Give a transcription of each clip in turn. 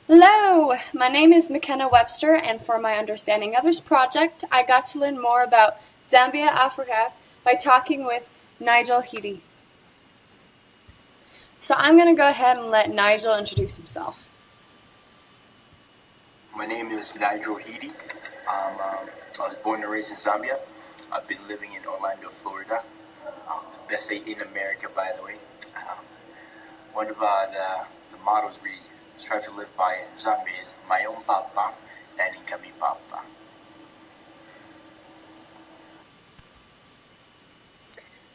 Hello, my name is McKenna Webster, and for my Understanding Others project, I got to learn more about Zambia, Africa by talking with Nigel Hidi. So I'm going to go ahead and let Nigel introduce himself. My name is Nigel Hidi. I was born and raised in Zambia. I've been living in Orlando, Florida. The best state in America, by the way. One of the mottos we strive to live by in Zambia is my own papa and Nkami papa.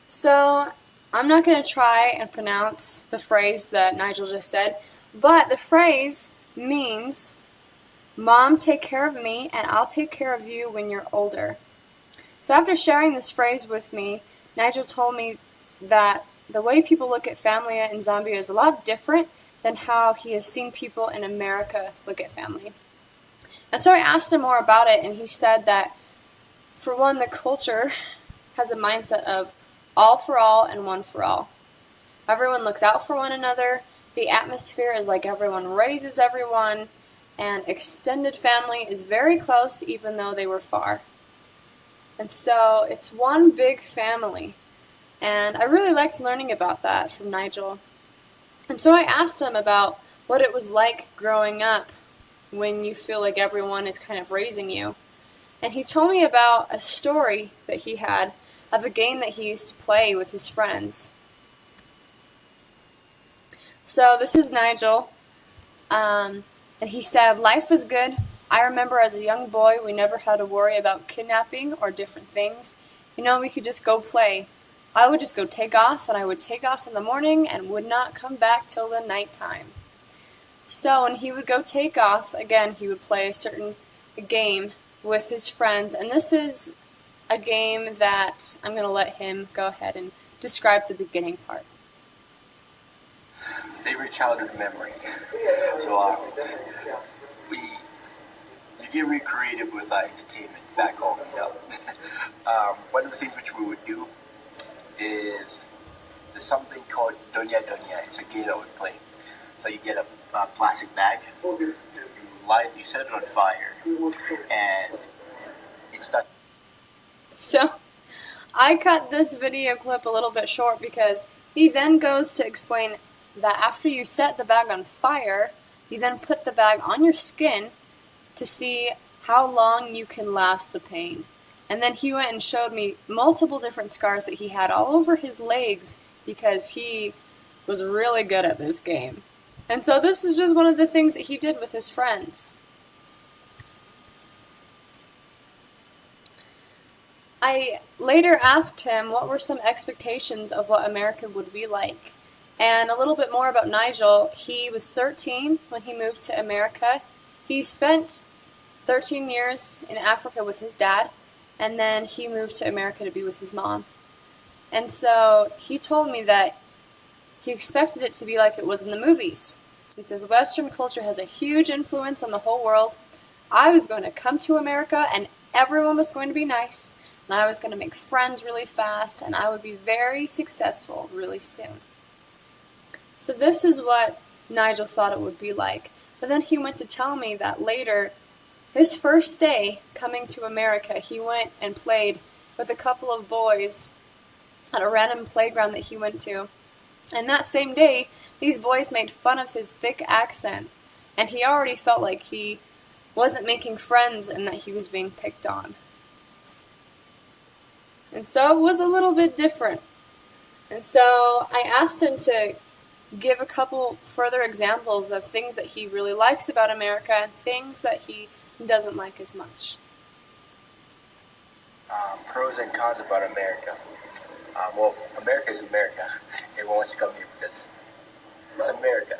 So I'm not going to try and pronounce the phrase that Nigel just said, but the phrase means, Mom, take care of me and I'll take care of you when you're older. So after sharing this phrase with me, Nigel told me that the way people look at family in Zambia is a lot different than how he has seen people in America look at family. And so I asked him more about it, and he said that, for one, the culture has a mindset of all for all and one for all. Everyone looks out for one another, the atmosphere is like everyone raises everyone, and extended family is very close even though they were far. And so it's one big family. And I really liked learning about that from Nigel. And so I asked him about what it was like growing up when you feel like everyone is kind of raising you. And he told me about a story that he had of a game that he used to play with his friends. So this is Nigel. And he said, life was good. I remember as a young boy, we never had to worry about kidnapping or different things. We could just go play. I would just go take off, and I would take off in the morning and would not come back till the nighttime. So when he would go take off, again, he would play a certain game with his friends, and this is a game that I'm going to let him go ahead and describe the beginning part. Favorite childhood memory. So you get really creative with entertainment back home, one of the things which we would do is there's something called Donya Donya. It's a game that we play. So you get a plastic bag, you set it on fire, and it starts. So I cut this video clip a little bit short because he then goes to explain that after you set the bag on fire, you then put the bag on your skin to see how long you can last the pain. And then he went and showed me multiple different scars that he had all over his legs because he was really good at this game. And so this is just one of the things that he did with his friends. I later asked him what were some expectations of what America would be like. And a little bit more about Nigel. He was 13 when he moved to America. He spent 13 years in Africa with his dad, and then he moved to America to be with his mom. And so he told me that he expected it to be like it was in the movies. He says, Western culture has a huge influence on the whole world. I was going to come to America, and everyone was going to be nice, and I was going to make friends really fast, and I would be very successful really soon. So this is what Nigel thought it would be like. But then he went to tell me that later, his first day coming to America, he went and played with a couple of boys at a random playground that he went to. And that same day, these boys made fun of his thick accent, and he already felt like he wasn't making friends and that he was being picked on. And so it was a little bit different. And so I asked him to give a couple further examples of things that he really likes about America and things that he doesn't like as much. Pros and cons about America. Well, America is America. Everyone wants to come here because it's America,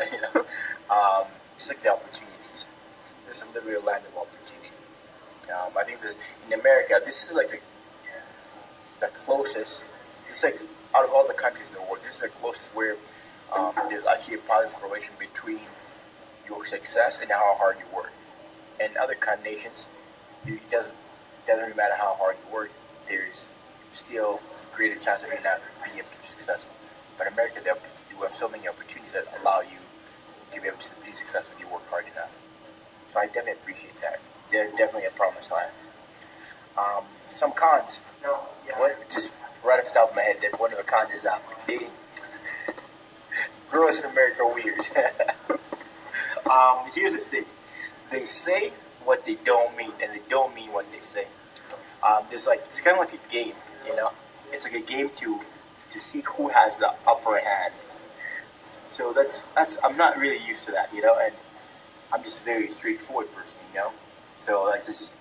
Just like the opportunities. There's literally a land of opportunity. I think that in America, this is like the closest. It's like out of all the countries in the world, this is the closest where there's actually a positive correlation between your success and how hard you work. In other nations, it doesn't really matter how hard you work. There's still a greater chance of you not being able to be successful. But in America, you have so many opportunities that allow you to be able to be successful if you work hard enough. definitely appreciate that. They're definitely a promised land. Some cons. What, just right off the top of my head, one of the cons is dating. Girls in America are weird. Here's the thing. They say what they don't mean, and they don't mean what they say. It's kind of like a game, you know? It's like a game to see who has the upper hand. So that's I'm not really used to that, you know, and I'm just a very straightforward person, you know? So I just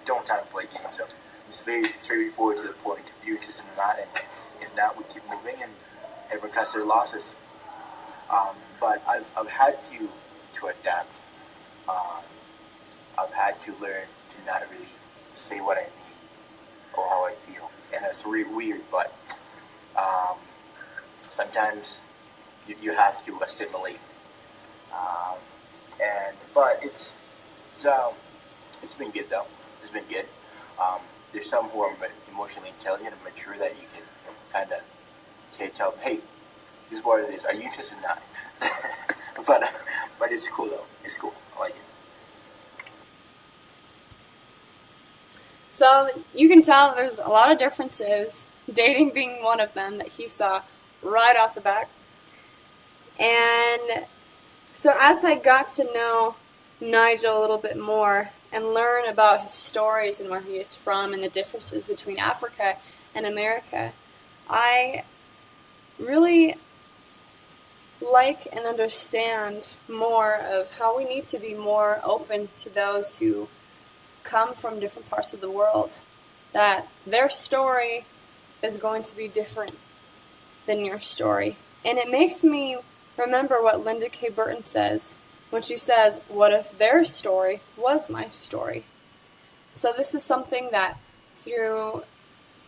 don't have time to play games, so I'm just very straightforward to the point. If you're interested in that, and if not, we keep moving, and everyone cuts their losses. But I've had to adapt. I've had to learn to not really say what I mean or how I feel, and that's really weird. But sometimes you have to assimilate, but it's been good though. It's been good. There's some who are emotionally intelligent and mature that you can kind of tell them, hey, this is what it is. Are you interested in that? but it's cool though. It's cool. I like it. So you can tell there's a lot of differences, dating being one of them that he saw right off the bat. And so as I got to know Nigel a little bit more and learn about his stories and where he is from and the differences between Africa and America, I really like and understand more of how we need to be more open to those who come from different parts of the world, that their story is going to be different than your story. And it makes me remember what Linda K. Burton says when she says, what if their story was my story? So this is something that through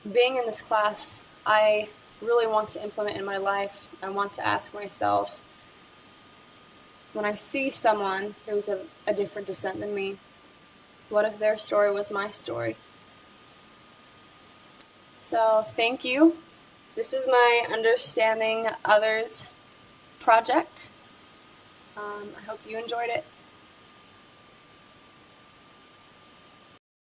being in this class, I really want to implement in my life. I want to ask myself, when I see someone who's a different descent than me, what if their story was my story? So thank you. This is my Understanding Others project. I hope you enjoyed it.